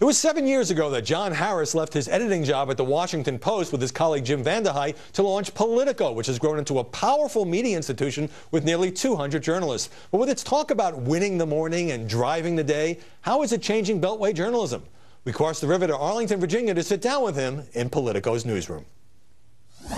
It was 7 years ago that John Harris left his editing job at the Washington Post with his colleague Jim Vandehei to launch Politico, which has grown into a powerful media institution with nearly 200 journalists. But with its talk about winning the morning and driving the day, how is it changing Beltway journalism? We crossed the river to Arlington, Virginia to sit down with him in Politico's newsroom.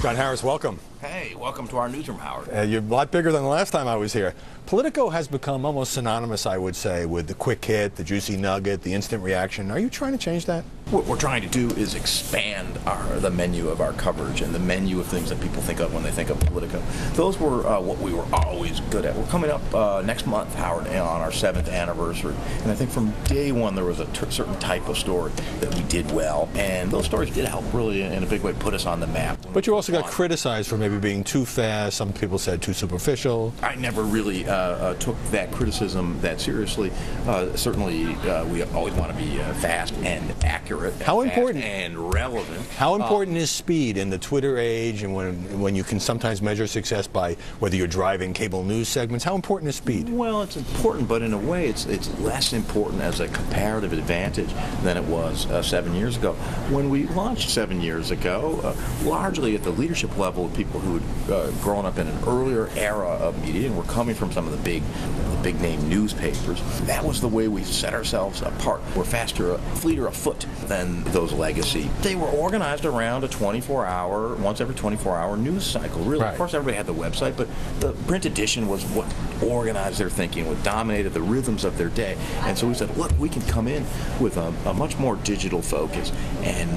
John Harris, welcome. Hey, welcome to our newsroom, Howard. You're a lot bigger than the last time I was here. Politico has become almost synonymous, I would say, with the quick hit, the juicy nugget, the instant reaction. Are you trying to change that? What we're trying to do is expand the menu of our coverage and the menu of things that people think of when they think of Politico. Those were what we were always good at. We're coming up next month, Howard, on our 7th anniversary. And I think from day one there was a certain type of story that we did well. And those stories did help really, in a big way, put us on the map. But you also got criticized for maybe being too fast. Some people said too superficial. I never really took that criticism that seriously. Certainly, we always want to be fast and accurate. How important and relevant? How important is speed in the Twitter age, and when you can sometimes measure success by whether you're driving cable news segments? How important is speed? Well, it's important, but in a way, it's less important as a comparative advantage than it was 7 years ago. When we launched 7 years ago, largely at the leadership level, people who had grown up in an earlier era of media and were coming from some of the big name newspapers, that was the way we set ourselves apart. We're faster, fleeter of foot than those legacy. They were organized around a 24-hour, once every 24-hour news cycle. Really, right. Of course, everybody had the website, but the print edition was what organized their thinking, what dominated the rhythms of their day. And so we said, look, we can come in with a much more digital focus. And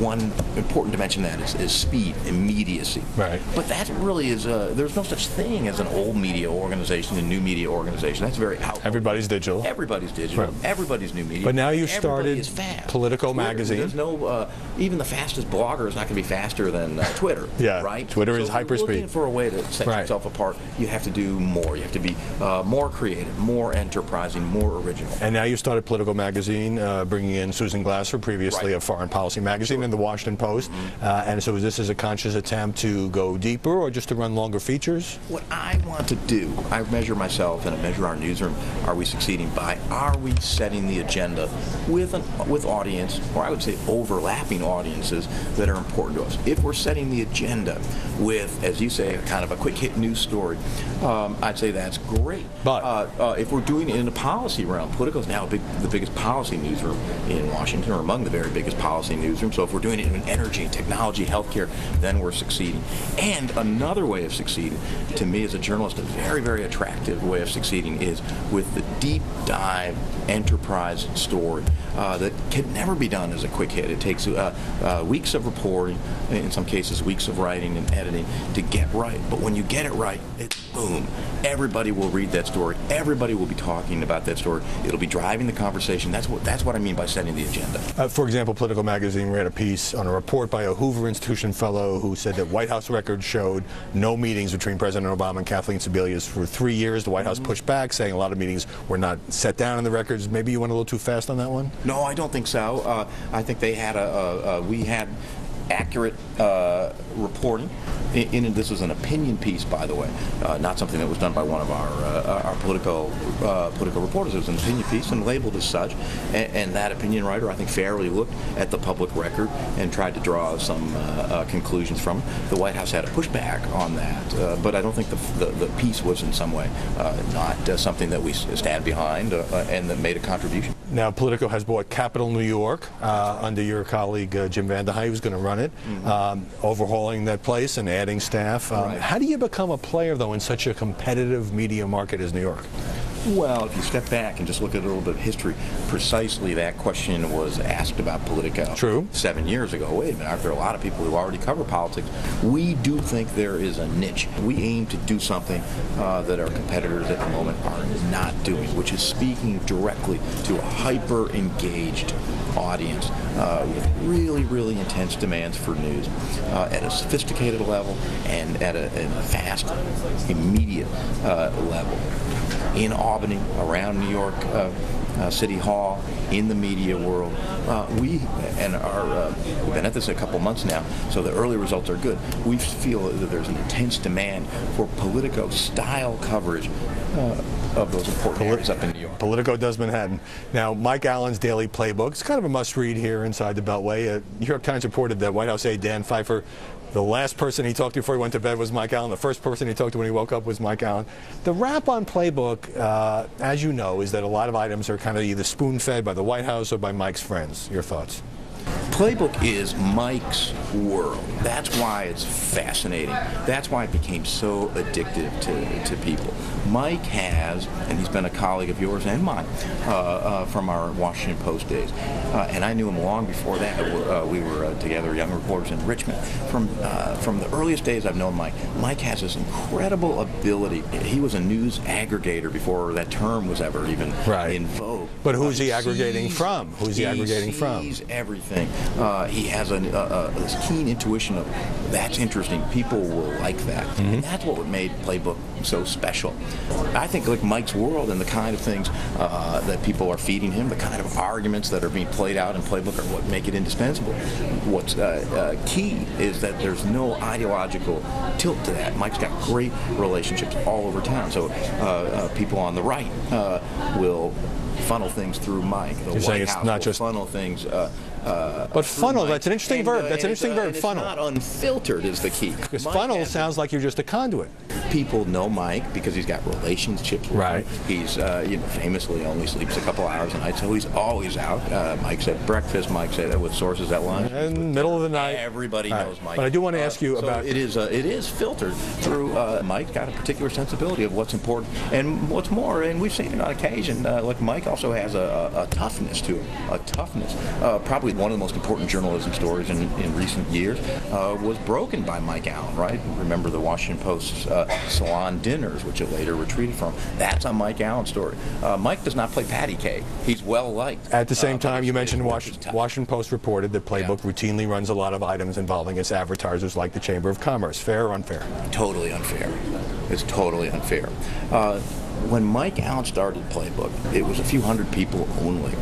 one important dimension that is speed, immediacy. Right. But that really is, there's no such thing as an old media organization and new media organization. That's very out. Everybody's digital. Everybody's digital. Right. Everybody's new media. But now you Everybody started is fast. Politico Twitter, magazine. There's no, even the fastest blogger is not going to be faster than Twitter. Yeah, right? Twitter is so hyperspeed. If you're looking for a way to set yourself apart, you have to do more. You have to be more creative, more enterprising, more original. And now you started Politico magazine, bringing in Susan Glasser, previously of Foreign Policy magazine and the Washington Post. And so is this a conscious attempt to go deeper or just to run longer features? What I want to do, I measure myself and I measure our newsroom, are we succeeding by, are we setting the agenda with audience, or I would say overlapping audiences that are important to us. If we're setting the agenda with, as you say, kind of a quick hit news story, I'd say that's great. But if we're doing it in the policy realm, Politico is now the biggest policy newsroom in Washington, or among the very biggest policy newsrooms. So if we're doing it in energy, technology, healthcare, then we're succeeding. And another way of succeeding, to me as a journalist, a very, very attractive way of succeeding is with the deep dive enterprise story that can never be done as a quick hit. It takes weeks of reporting, in some cases weeks of writing and editing to get right. But when you get it right, it's boom. Everybody will read that story. Everybody will be talking about that story. It'll be driving the conversation. That's what I mean by setting the agenda. For example, Politico magazine ran a piece on a report by a Hoover Institution fellow who said that White House records showed no meetings between President Obama and Kathleen Sebelius for 3 years. The White House pushed back, saying a lot of meetings were not set down in the records. Maybe you went a little too fast on that one? No, I don't think so. I think they had we had accurate reporting. This was an opinion piece, by the way, not something that was done by one of our political reporters. It was an opinion piece and labeled as such, and that opinion writer, I think, fairly looked at the public record and tried to draw some conclusions from it. The White House had a pushback on that, but I don't think the piece was in some way not something that we stand behind and that made a contribution. Now, Politico has bought Capital New York under your colleague Jim Vandehei, who's going to run it, overhauling that place and adding staff. Right. How do you become a player, though, in such a competitive media market as New York? Well, if you step back and just look at a little bit of history, precisely that question was asked about Politico. True. 7 years ago. Wait a minute, aren't there a lot of people who already cover politics? We do think there is a niche. We aim to do something that our competitors at the moment are not doing, which is speaking directly to a hyper-engaged audience with really, really intense demands for news at a sophisticated level and at a fast, immediate level. In Albany, around New York City Hall, in the media world. We've been at this a couple months now, so the early results are good. We feel that there's an intense demand for Politico-style coverage of those important areas up in New York. Politico does Manhattan. Now, Mike Allen's daily playbook, it's kind of a must-read here inside the Beltway. New York Times reported that White House aide Dan Pfeiffer, the last person he talked to before he went to bed was Mike Allen. The first person he talked to when he woke up was Mike Allen. The rap on Playbook, as you know, is that a lot of items are kind of either spoon-fed by the White House or by Mike's friends. Your thoughts? Playbook is Mike's world. That's why it's fascinating. That's why it became so addictive to people. Mike has, and he's been a colleague of yours and mine from our Washington Post days, and I knew him long before that. We were together, young reporters in Richmond. From the earliest days I've known Mike, Mike has this incredible ability. He was a news aggregator before that term was ever even in vogue. But who's he aggregating from? Who's he aggregating from? He sees everything. He has this keen intuition of that's interesting. People will like that. And that's what made Playbook so special. I think like Mike's world and the kind of things that people are feeding him, the kind of arguments that are being played out in Playbook are what make it indispensable. What's key is that there's no ideological tilt to that. Mike's got great relationships all over town. So people on the right will funnel things through Mike. You're saying it's not just funnel things. But funnel, that's an interesting verb. That's an interesting verb, funnel. It's not unfiltered is the key. Because funnel sounds like you're just a conduit. People know Mike because he's got relationships with him. He's famously only sleeps a couple hours a night, so he's always out. Mike's at breakfast. Mike's with sources at lunch. And middle of the night. Everybody knows Mike. But I do want to ask you about. It is filtered through. Mike's got a particular sensibility of what's important and what's more. And we've seen it on occasion. Like Mike also has a toughness to him. A toughness. Probably one of the most important journalism stories in recent years was broken by Mike Allen, right? Remember the Washington Post's salon dinners, which it later retreated from. That's a Mike Allen story. Mike does not play patty cake. He's well liked. At the same time, you mentioned Washington Post reported that Playbook routinely runs a lot of items involving its advertisers like the Chamber of Commerce. Fair or unfair? Totally unfair. It's totally unfair. When Mike Allen started Playbook, it was a few hundred people only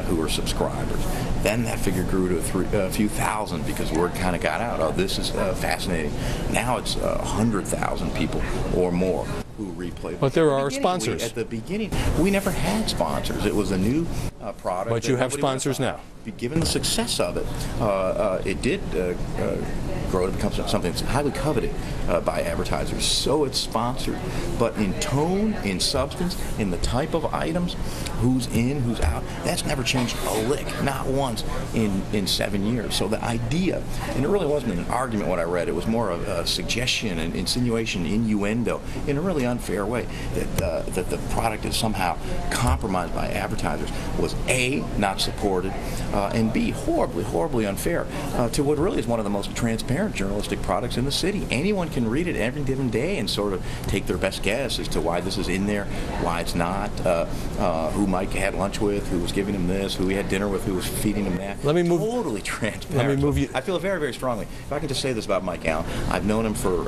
who were subscribers. Then that figure grew to a few thousand because word kind of got out. Oh, this is fascinating. Now it's 100,000 people or more who read Playbook. But there are sponsors. At the beginning, we never had sponsors. It was a new product. But you have sponsors now. Given the success of it, it did grow to become something that's highly coveted by advertisers. So it's sponsored. But in tone, in substance, in the type of items, who's in, who's out, that's never changed a lick, not once in 7 years. So the idea, and it really wasn't an argument what I read, it was more of a suggestion, an insinuation, innuendo, in a really unfair way, that the product is somehow compromised by advertisers, was A, not supported, and B, horribly, horribly unfair to what really is one of the most transparent journalistic products in the city. Anyone can read it every given day and sort of take their best guess as to why this is in there, why it's not, who Mike had lunch with, who was giving him this, who he had dinner with, who was feeding him that. Let me move. Totally transparent. Let me move you. I feel very, very strongly. If I can just say this about Mike Allen, I've known him for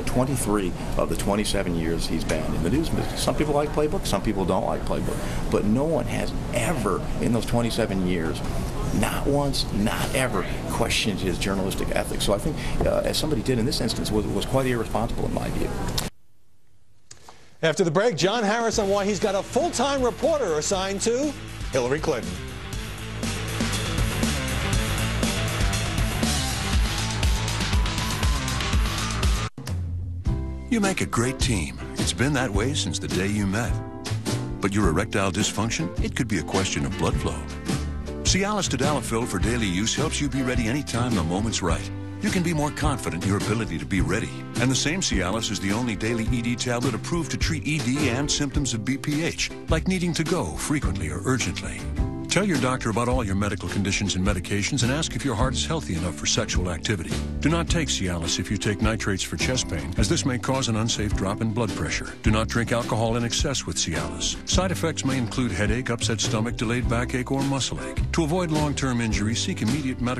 23 of the 27 years he's been in the news business. Some people like Playbook, some people don't like Playbook, but no one has ever in those 27 years, not once, not ever, questioned his journalistic ethics. So I think, as somebody did in this instance, was quite irresponsible in my view. After the break, John Harris on why he's got a full-time reporter assigned to Hillary Clinton. You make a great team. It's been that way since the day you met. But your erectile dysfunction, it could be a question of blood flow. Cialis Tadalafil for daily use helps you be ready anytime the moment's right. You can be more confident in your ability to be ready. And the same Cialis is the only daily ED tablet approved to treat ED and symptoms of BPH, like needing to go frequently or urgently. Tell your doctor about all your medical conditions and medications and ask if your heart is healthy enough for sexual activity. Do not take Cialis if you take nitrates for chest pain, as this may cause an unsafe drop in blood pressure. Do not drink alcohol in excess with Cialis. Side effects may include headache, upset stomach, delayed backache, or muscle ache. To avoid long-term injury, seek immediate medical